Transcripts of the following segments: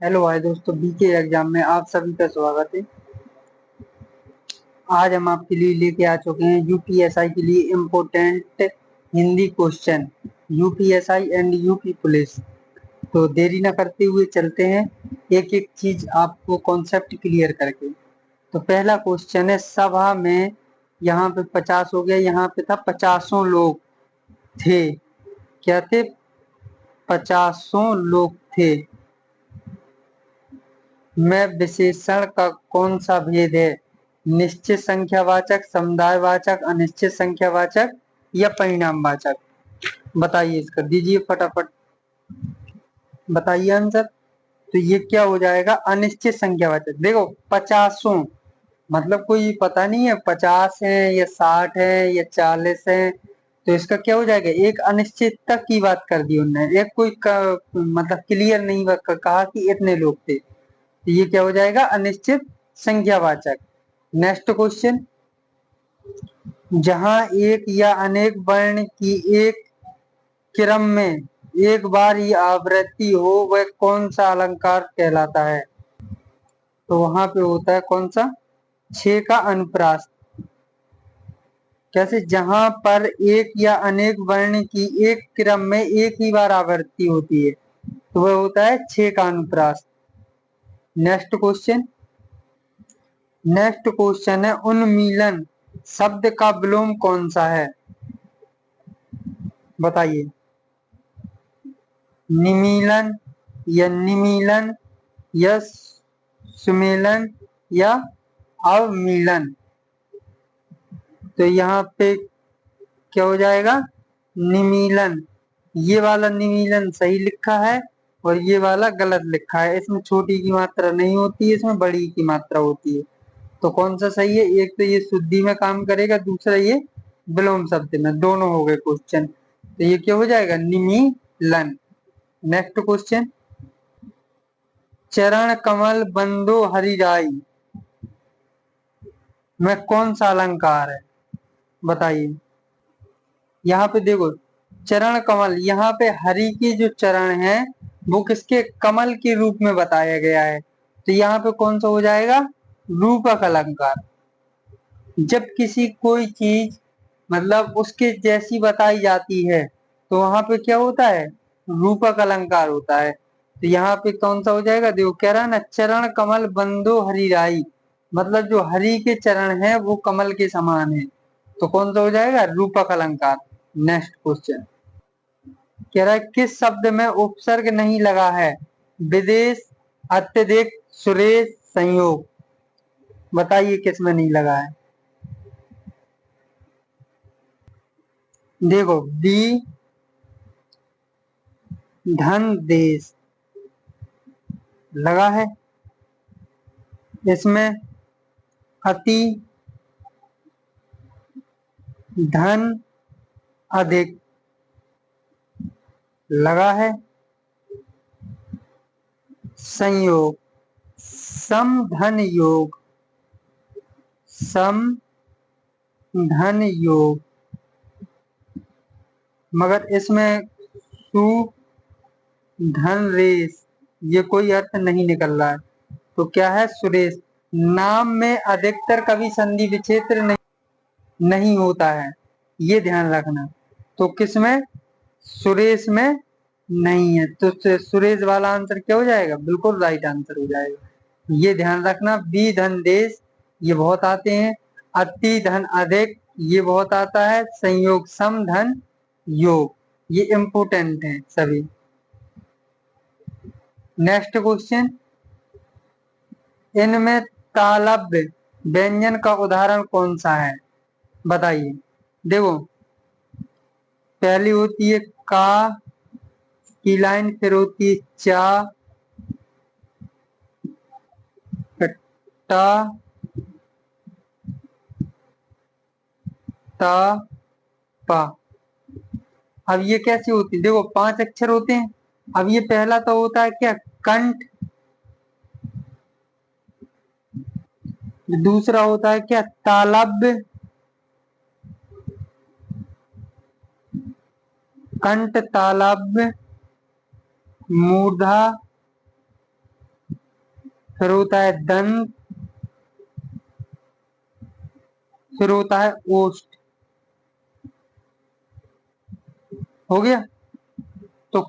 Hello hi दोस्तों, BK exam में आप सभी का स्वागत है। आज हम आपके लिए लेके आ चुके हैं यूपीएसआई के लिए important Hindi question, UPSI and UP police. तो देरी ना करते हुए चलते हैं एक एक चीज आपको कॉन्सेप्ट क्लियर करके। तो पहला क्वेश्चन है, सभा में यहाँ पे 50 हो गया, यहाँ पे था 50 लोग थे। क्या थे? 50 लोग थे। में विशेषण का कौन सा भेद है? निश्चित संख्यावाचक, समुदायवाचक, अनिश्चित संख्यावाचक या परिणामवाचक? बताइए, इसका दीजिए फटाफट, बताइए आंसर। तो ये क्या हो जाएगा? अनिश्चित संख्यावाचक। देखो 50 मतलब कोई पता नहीं है 50 है या 60 है या 40 है। तो इसका क्या हो जाएगा? एक अनिश्चितता की बात कर दी उन्होंने, एक कोई मतलब क्लियर नहीं कहा कि इतने लोग थे। तो ये क्या हो जाएगा? अनिश्चित संख्यावाचक। नेक्स्ट क्वेश्चन, जहां एक या अनेक वर्ण की एक क्रम में एक बार ही आवृत्ति हो, वह कौन सा अलंकार कहलाता है? तो वहां पे होता है कौन सा? 6 का अनुप्रास। कैसे? जहां पर एक या अनेक वर्ण की एक क्रम में एक ही बार आवृत्ति होती है, तो वह होता है 6 का अनुप्रास। नेक्स्ट क्वेश्चन, है उन्मीलन शब्द का विलोम कौन सा है? बताइए। निमीलन या निमीलन या सुमेलन या अवमीलन? तो यहाँ पे क्या हो जाएगा? निमीलन। ये वाला निमीलन सही लिखा है और ये वाला गलत लिखा है। इसमें छोटी की मात्रा नहीं होती है, इसमें बड़ी की मात्रा होती है। तो कौन सा सही है? एक तो ये शुद्धि में काम करेगा, दूसरा ये विलोम शब्द में। दोनों हो गए क्वेश्चन। तो ये क्या हो जाएगा? निमीलन। नेक्स्ट क्वेश्चन, चरण कमल बंदो हरिराई में कौन सा अलंकार है? बताइए। यहाँ पे देखो, चरण कमल, यहाँ पे हरि के जो चरण है वो किसके? कमल के रूप में बताया गया है। तो यहाँ पे कौन सा हो जाएगा? रूपक अलंकार। जब किसी कोई चीज मतलब उसके जैसी बताई जाती है तो वहां पे क्या होता है? रूपक अलंकार होता है। तो यहाँ पे कौन सा हो जाएगा? देखो, कह रहा है ना, चरण कमल बंदो हरिराई, मतलब जो हरि के चरण है वो कमल के समान है। तो कौन सा हो जाएगा? रूपक अलंकार। नेक्स्ट क्वेश्चन, कह रहा है किस शब्द में उपसर्ग नहीं लगा है? विदेश, अत्यधिक, सुरेश, संयोग। बताइए किस में नहीं लगा है? देखो, दी, धन, देश लगा है। इसमें अति, धन, अधिक लगा है। संयोग, सम धन योग, सम धन योग, मगर इसमें सु धन रेश, ये कोई अर्थ नहीं निकल रहा है। तो क्या है? सुरेश। नाम में अधिकतर कभी संधि विच्छेद नहीं होता है, ये ध्यान रखना। तो किसमें? सुरेश में नहीं है। तो सुरेश वाला आंसर क्या हो जाएगा? बिल्कुल राइट आंसर हो जाएगा। ये ध्यान रखना। बी धन देश, ये बहुत आते हैं। अति धन अधिक, ये बहुत आता है। संयोग, सम धन योग, ये इंपोर्टेंट है सभी। नेक्स्ट क्वेश्चन, इनमें तालव्य व्यंजन का उदाहरण कौन सा है? बताइए। देखो, पहली होती है का की लाइन, फिर होती है चा, टा, ता, पा। अब ये कैसी होती है? देखो 5 अक्षर होते हैं। अब ये पहला तो होता है क्या? कंठ। दूसरा होता है क्या? तालव्य। कंठ, तालव्य, मूर्धा, फिर होता है दंत, फिर होता है ओष्ठ। हो गया। तो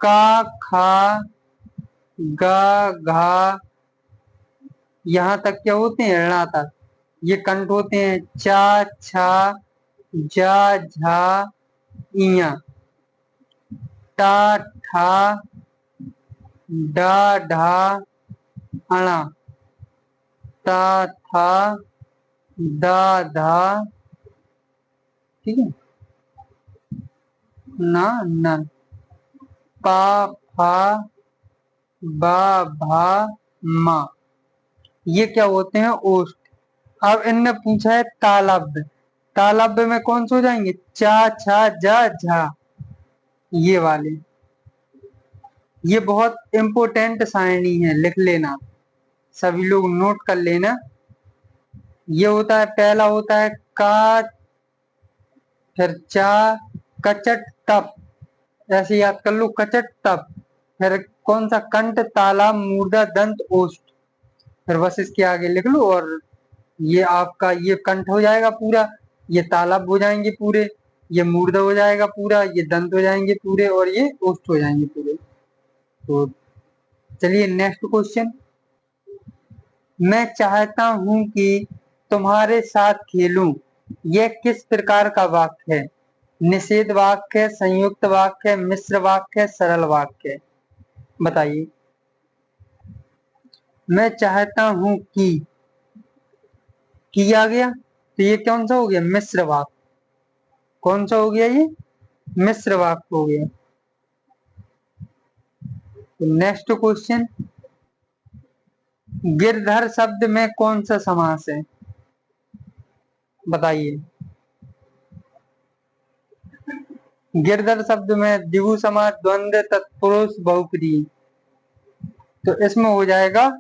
का, खा, गा, घा, यहां तक क्या होते हैं, ऋणा तक। ये कंठ होते हैं चा, छा, जा, झा, इया, टा, ठा, डा, ढा, अणा, ता, था, दा, धा, ठीक है ना, न, पा, फा, बा, भा, मा, ये क्या होते हैं, ओष्ठ। अब इनने पूछा है तालव्य। तालव्य में कौन से हो जाएंगे, चा, छा, जा, झा, ये वाले। ये बहुत इंपोर्टेंट सारणी है, लिख लेना, सभी लोग नोट कर लेना। ये होता है, पहला होता है का, फिर चा, कचट तप, ऐसे याद कर लो, कचट तप। फिर कौन सा, कंठ, ताला, मूर्धा, दंत, ओष्ठ। फिर बस इसके आगे लिख लो, और ये आपका ये कंठ हो जाएगा पूरा, ये तालब हो जाएंगे पूरे, ये मूर्धा हो जाएगा पूरा, ये दंत हो जाएंगे पूरे, और ये ओष्ठ हो जाएंगे पूरे। तो चलिए नेक्स्ट क्वेश्चन। मैं चाहता हूं कि तुम्हारे साथ खेलूं, यह किस प्रकार का वाक्य है, निषेध वाक्य है, संयुक्त वाक्य है, मिश्र वाक्य है, सरल वाक्य है, बताइए। मैं चाहता हूं कि आ गया, तो ये कौन सा हो गया, मिश्र वाक्य। कौन सा हो गया, ये मिश्र वाक्य हो गया। तो नेक्स्ट क्वेश्चन, गिरधर शब्द में कौन सा समास है, बताइए। गिरधर शब्द में द्विगु समास, द्वंद्व, तत्पुरुष, बहुव्रीहि। तो इसमें हो जाएगा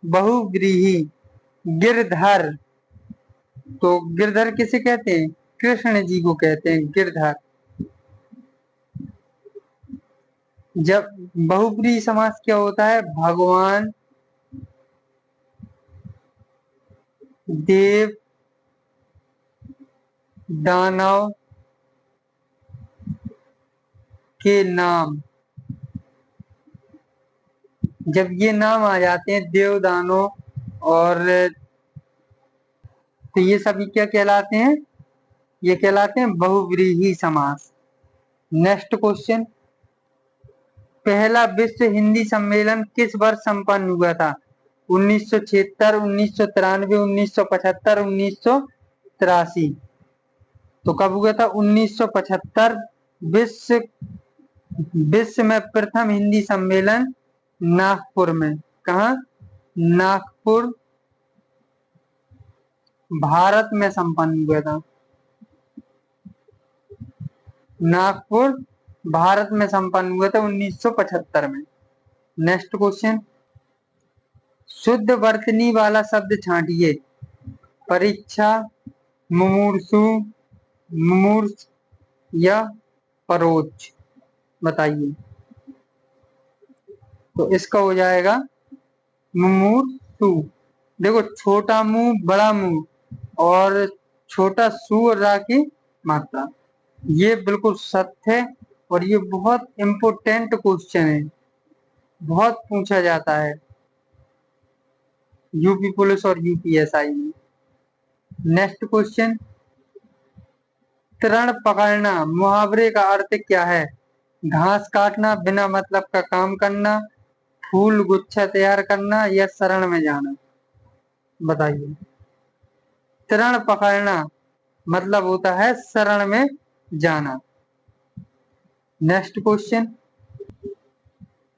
बहुव्रीहि। गिरधर, तो गिरधर किसे कहते हैं, कृष्ण जी को कहते हैं गिरधर। जब बहुव्रीहि समास क्या होता है, भगवान, देव, दानव के नाम, जब ये नाम आ जाते हैं देव, दानव, और तो ये सभी क्या कहलाते हैं, ये कहलाते हैं बहुव्रीहि समास। नेक्स्ट क्वेश्चन, पहला विश्व हिंदी सम्मेलन किस वर्ष संपन्न हुआ था, 1976, 1993, 1975, 1983। तो कब हुआ था, 1975। विश्व विश्व में प्रथम हिंदी सम्मेलन नागपुर में, कहा, नागपुर, भारत में संपन्न हुआ था। नागपुर, भारत में संपन्न हुआ था 1975 में। नेक्स्ट क्वेश्चन, शुद्ध वर्तनी वाला शब्द छांटिए, परीक्षा, मुमूर्षु, मुमूर्ष, या परोक्ष, बताइए। तो इसका हो जाएगा मुमूर्षु। देखो, छोटा मुंह, बड़ा मुंह, और छोटा सु और रा की मात्रा, ये बिल्कुल सत्य है, और ये बहुत इंपोर्टेंट क्वेश्चन है, बहुत पूछा जाता है यूपी पुलिस और यूपीएसआई में। नेक्स्ट क्वेश्चन, तृण पकड़ना, मुहावरे का अर्थ क्या है, घास काटना, बिना मतलब का काम करना, फूल गुच्छा तैयार करना, या शरण में जाना, बताइए। तृण पकड़ना मतलब होता है शरण में जाना। नेक्स्ट क्वेश्चन,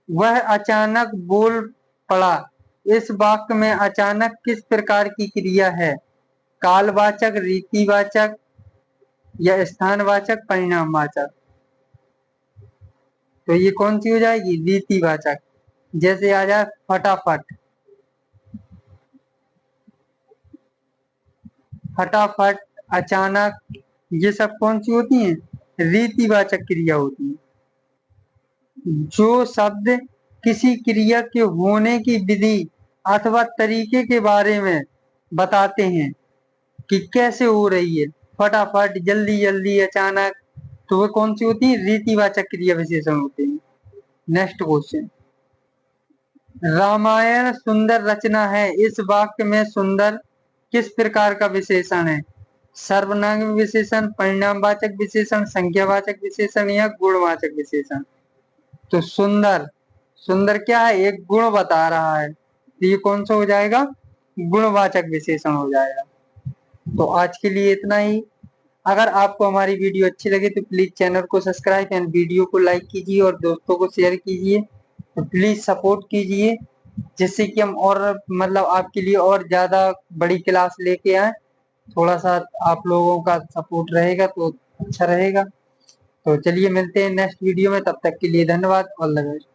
वह अचानक बोल पड़ा, इस वाक्य में अचानक किस प्रकार की क्रिया है, कालवाचक, रीतिवाचक, या स्थानवाचक, परिणामवाचक। तो ये कौन सी हो जाएगी, रीतिवाचक। जैसे आ जाए फटाफट, फटाफट, अचानक, ये सब कौन सी होती हैं, रीतिवाचक क्रिया होती है। जो शब्द किसी क्रिया के होने की विधि अथवा तरीके के बारे में बताते हैं कि कैसे हो रही है, फटाफट, जल्दी जल्दी, अचानक, तो वे कौन सी होती है? रीतिवाचक क्रिया विशेषण होते हैं। नेक्स्ट क्वेश्चन, रामायण सुंदर रचना है, इस वाक्य में सुंदर किस प्रकार का विशेषण है? सर्वनाम विशेषण, परिणामवाचक विशेषण, संख्यावाचक विशेषण या गुणवाचक विशेषण? तो सुंदर, सुंदर क्या है? एक गुण बता रहा है, तो ये कौन सा हो जाएगा? गुणवाचक विशेषण हो जाएगा। तो आज के लिए इतना ही। अगर आपको हमारी वीडियो अच्छी लगे तो प्लीज चैनल को सब्सक्राइब एंड वीडियो को लाइक कीजिए और दोस्तों को शेयर कीजिए। तो प्लीज सपोर्ट कीजिए, जिससे कि हम और मतलब आपके लिए और ज्यादा बड़ी क्लास लेके आए। थोड़ा सा आप लोगों का सपोर्ट रहेगा तो अच्छा रहेगा। तो चलिए मिलते हैं नेक्स्ट वीडियो में, तब तक के लिए धन्यवाद। All the best.